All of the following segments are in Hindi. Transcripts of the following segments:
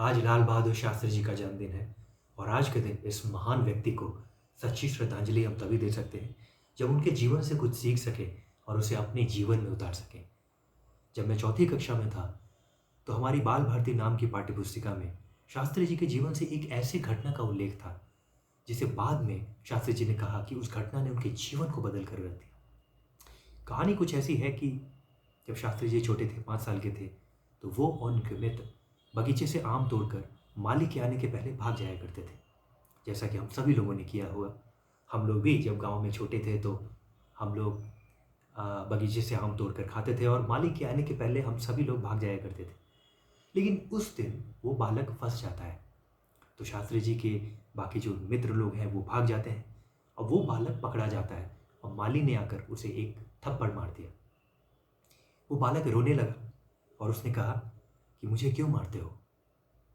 आज लाल बहादुर शास्त्री जी का जन्मदिन है और आज के दिन इस महान व्यक्ति को सच्ची श्रद्धांजलि हम तभी दे सकते हैं जब उनके जीवन से कुछ सीख सके और उसे अपने जीवन में उतार सकें। जब मैं चौथी कक्षा में था तो हमारी बाल भारती नाम की पाठ्यपुस्तिका में शास्त्री जी के जीवन से एक ऐसी घटना का उल्लेख था जिसे बाद में शास्त्री जी ने कहा कि उस घटना ने उनके जीवन को बदल कर रख दिया। कहानी कुछ ऐसी है कि जब शास्त्री जी छोटे थे, 5 साल के थे, तो वो और उनके मित्र बगीचे से आम तोड़कर माली के आने के पहले भाग जाया करते थे, जैसा कि हम सभी लोगों ने किया हुआ। हम लोग भी जब गांव में छोटे थे तो हम लोग बगीचे से आम तोड़कर खाते थे और माली के आने के पहले हम सभी लोग भाग जाया करते थे। लेकिन उस दिन वो बालक फंस जाता है, तो शास्त्री जी के बाकी जो मित्र लोग हैं वो भाग जाते हैं और वो बालक पकड़ा जाता है और माली ने आकर उसे एक थप्पड़ मार दिया। वो बालक रोने लगा और उसने कहा कि मुझे क्यों मारते हो?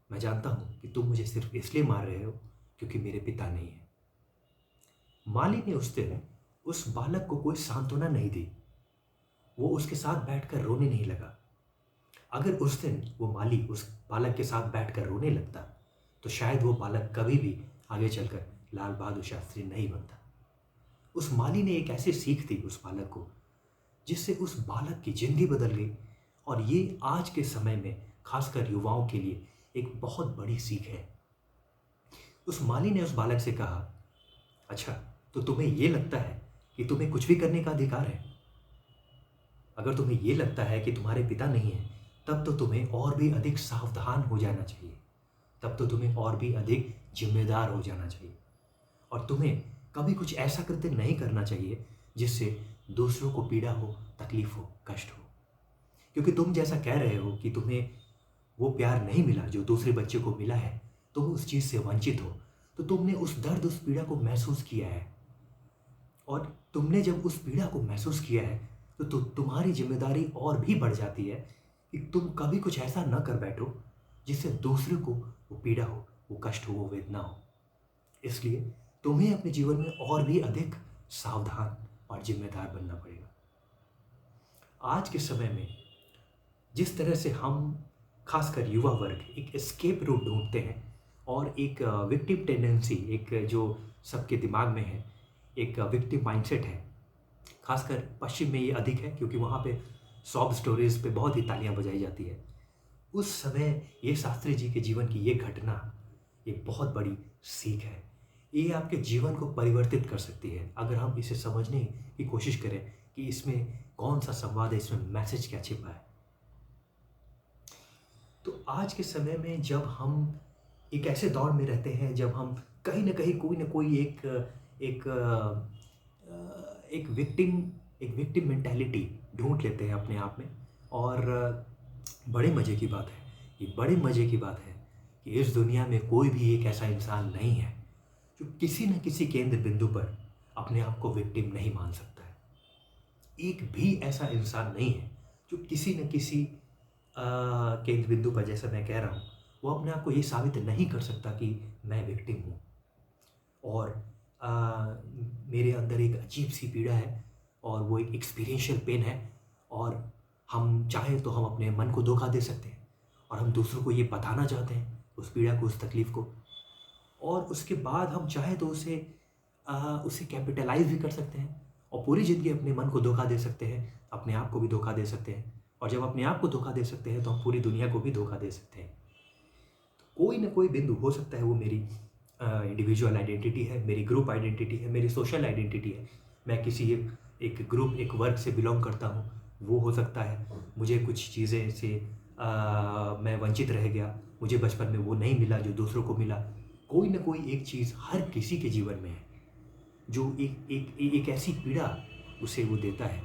मैं जानता हूँ कि तुम मुझे सिर्फ इसलिए मार रहे हो क्योंकि मेरे पिता नहीं है। माली ने उस दिन उस बालक को कोई सांत्वना नहीं दी। वो उसके साथ बैठकर रोने नहीं लगा। अगर उस दिन वो माली उस बालक के साथ बैठकर रोने लगता तो शायद वो बालक कभी भी आगे चलकर लाल बहादुर शास्त्री नहीं बनता। उस माली ने एक ऐसी सीख दी उस बालक को जिससे उस बालक की जिंदगी बदल गई। और ये आज के समय में खासकर युवाओं के लिए एक बहुत बड़ी सीख है। उस माली ने उस बालक से कहा, अच्छा, तो तुम्हें ये लगता है कि तुम्हें कुछ भी करने का अधिकार है? अगर तुम्हें ये लगता है कि तुम्हारे पिता नहीं है, तब तो तुम्हें और भी अधिक सावधान हो जाना चाहिए। तब तो तुम्हें और भी अधिक जिम्मेदार हो जाना चाहिए और तुम्हें कभी कुछ ऐसा कृत्य नहीं करना चाहिए जिससे दूसरों को पीड़ा हो, तकलीफ हो, कष्ट हो। क्योंकि तुम जैसा कह रहे हो कि तुम्हें वो प्यार नहीं मिला जो दूसरे बच्चे को मिला है, तुम उस चीज़ से वंचित हो, तो तुमने उस दर्द, उस पीड़ा को महसूस किया है। और तुमने जब उस पीड़ा को महसूस किया है तो तुम्हारी जिम्मेदारी और भी बढ़ जाती है कि तुम कभी कुछ ऐसा न कर बैठो जिससे दूसरे को वो पीड़ा हो, वो कष्ट हो, वो वेदना हो। इसलिए तुम्हें अपने जीवन में और भी अधिक सावधान और जिम्मेदार बनना पड़ेगा। आज के समय में जिस तरह से हम खासकर युवा वर्ग एक एस्केप रूट ढूंढते हैं और एक विक्टिम टेंडेंसी, एक जो सबके दिमाग में है, एक विक्टिम माइंडसेट है। खासकर पश्चिम में ये अधिक है क्योंकि वहाँ पे सॉब स्टोरीज पे बहुत ही तालियां बजाई जाती है। उस समय ये शास्त्री जी के जीवन की ये घटना ये बहुत बड़ी सीख है। ये आपके जीवन को परिवर्तित कर सकती है अगर हम इसे समझने की कोशिश करें कि इसमें कौन सा संवाद है, इसमें मैसेज क्या छिपा है। तो आज के समय में जब हम एक ऐसे दौर में रहते हैं जब हम कहीं ना कहीं कोई ना कोई एक एक विक्टिम मेंटालिटी ढूंढ लेते हैं अपने आप में। और बड़े मज़े की बात है, ये बड़े मज़े की बात है कि इस दुनिया में कोई भी एक ऐसा इंसान नहीं है जो किसी न किसी केंद्र बिंदु पर अपने आप को विक्टिम नहीं मान सकता है। एक भी ऐसा इंसान नहीं है जो किसी न किसी केंद्र बिंदु पर, जैसा मैं कह रहा हूँ, वो अपने आप को ये साबित नहीं कर सकता कि मैं विक्टिम हूँ। और अ, मेरे अंदर एक अजीब सी पीड़ा है और वो एक एक्सपीरियंशियल पेन है। और हम चाहे तो हम अपने मन को धोखा दे सकते हैं और हम दूसरों को ये बताना चाहते हैं उस पीड़ा को, उस तकलीफ़ को। और उसके बाद हम चाहे तो उसे कैपिटलाइज़ भी कर सकते हैं और पूरी ज़िंदगी अपने मन को धोखा दे सकते हैं, अपने आप को भी धोखा दे सकते हैं। और जब अपने आप को धोखा दे सकते हैं तो हम पूरी दुनिया को भी धोखा दे सकते हैं। कोई ना कोई बिंदु हो सकता है, वो मेरी इंडिविजुअल आइडेंटिटी है, मेरी ग्रुप आइडेंटिटी है, मेरी सोशल आइडेंटिटी है। मैं किसी एक ग्रुप, एक वर्ग से बिलोंग करता हूँ, वो हो सकता है। मुझे कुछ चीज़ें से मैं वंचित रह गया, मुझे बचपन में वो नहीं मिला जो दूसरों को मिला। कोई ना कोई एक चीज़ हर किसी के जीवन में है जो एक ऐसी पीड़ा उसे वो देता है।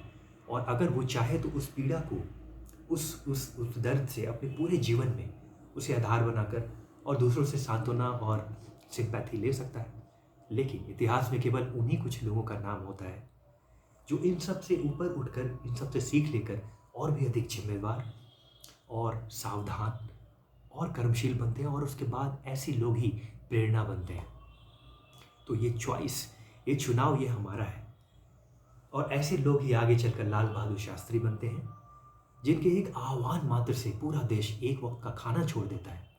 और अगर वो चाहे तो उस पीड़ा को, उस दर्द से अपने पूरे जीवन में उसे आधार बनाकर और दूसरों से सांत्वना और सिंपैथी ले सकता है। लेकिन इतिहास में केवल उन्हीं कुछ लोगों का नाम होता है जो इन सब से ऊपर उठकर, इन सब से सीख लेकर और भी अधिक जिम्मेवार और सावधान और कर्मशील बनते हैं। और उसके बाद ऐसे लोग ही प्रेरणा बनते हैं। तो ये चॉइस, ये चुनाव, ये हमारा है। और ऐसे लोग ही आगे चलकर लाल बहादुर शास्त्री बनते हैं जिनके एक आह्वान मात्र से पूरा देश एक वक्त का खाना छोड़ देता है।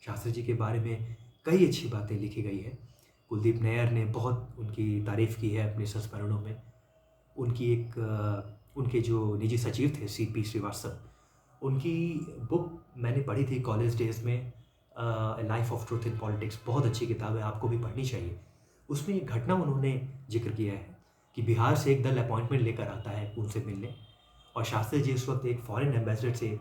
शास्त्री जी के बारे में कई अच्छी बातें लिखी गई है। कुलदीप नैयर ने बहुत उनकी तारीफ़ की है अपने संस्मरणों में। उनके जो निजी सचिव थे सीपी श्रीवास्तव, उनकी बुक मैंने पढ़ी थी कॉलेज डेज़ में, life of truth in politics, बहुत अच्छी किताब है, आपको भी पढ़नी चाहिए। उसमें एक घटना उन्होंने ज़िक्र किया है कि बिहार से एक दल अपॉइंटमेंट लेकर आता है उनसे मिलने, और शास्त्री जी उस वक्त एक फॉरेन एम्बेसडर से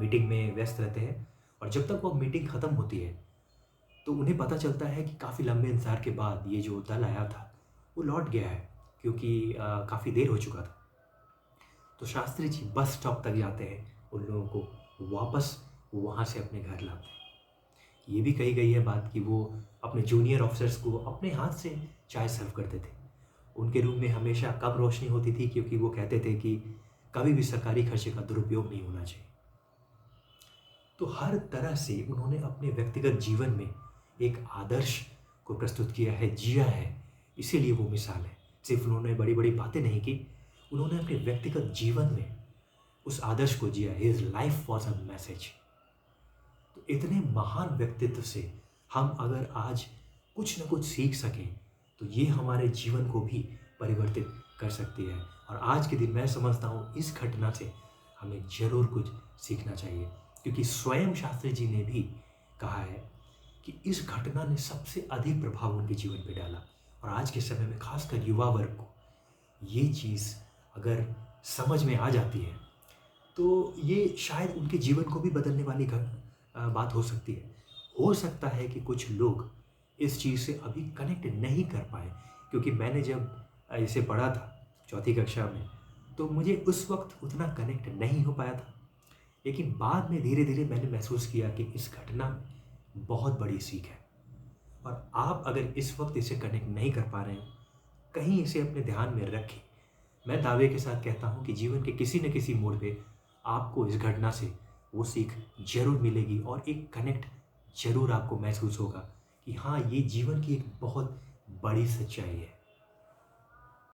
मीटिंग में व्यस्त रहते हैं, और जब तक वो मीटिंग ख़त्म होती है तो उन्हें पता चलता है कि काफ़ी लंबे इंतज़ार के बाद ये जो दल आया था वो लौट गया है, क्योंकि काफ़ी देर हो चुका था। तो शास्त्री जी बस स्टॉप तक जाते हैं, उन लोगों को वापस वहाँ से अपने घर लाते हैं। ये भी कही गई है बात कि वो अपने जूनियर ऑफिसर्स को अपने हाथ से चाय सर्व करते थे। उनके रूम में हमेशा कम रोशनी होती थी, क्योंकि वो कहते थे कि कभी भी सरकारी खर्चे का दुरुपयोग नहीं होना चाहिए। तो हर तरह से उन्होंने अपने व्यक्तिगत जीवन में एक आदर्श को प्रस्तुत किया है, जिया है, इसीलिए वो मिसाल है। सिर्फ उन्होंने बड़ी बड़ी बातें नहीं की, उन्होंने अपने व्यक्तिगत जीवन में उस आदर्श को जिया। His life was a message. तो इतने महान व्यक्तित्व से हम अगर आज कुछ न कुछ सीख सकें तो ये हमारे जीवन को भी परिवर्तित कर सकती है। और आज के दिन मैं समझता हूँ इस घटना से हमें ज़रूर कुछ सीखना चाहिए, क्योंकि स्वयं शास्त्री जी ने भी कहा है कि इस घटना ने सबसे अधिक प्रभाव उनके जीवन पे डाला। और आज के समय में खासकर युवा वर्ग को ये चीज़ अगर समझ में आ जाती है तो ये शायद उनके जीवन को भी बदलने वाली बात हो सकती है। हो सकता है कि कुछ लोग इस चीज़ से अभी कनेक्ट नहीं कर पाए, क्योंकि मैंने जब इसे पढ़ा था चौथी कक्षा में तो मुझे उस वक्त उतना कनेक्ट नहीं हो पाया था। लेकिन बाद में धीरे धीरे मैंने महसूस किया कि इस घटना में बहुत बड़ी सीख है। और आप अगर इस वक्त इसे कनेक्ट नहीं कर पा रहे हो, कहीं इसे अपने ध्यान में रखें। मैं दावे के साथ कहता हूँ कि जीवन के किसी न किसी मोड़ पे आपको इस घटना से वो सीख ज़रूर मिलेगी, और एक कनेक्ट ज़रूर आपको महसूस होगा कि हाँ, ये जीवन की एक बहुत बड़ी सच्चाई है।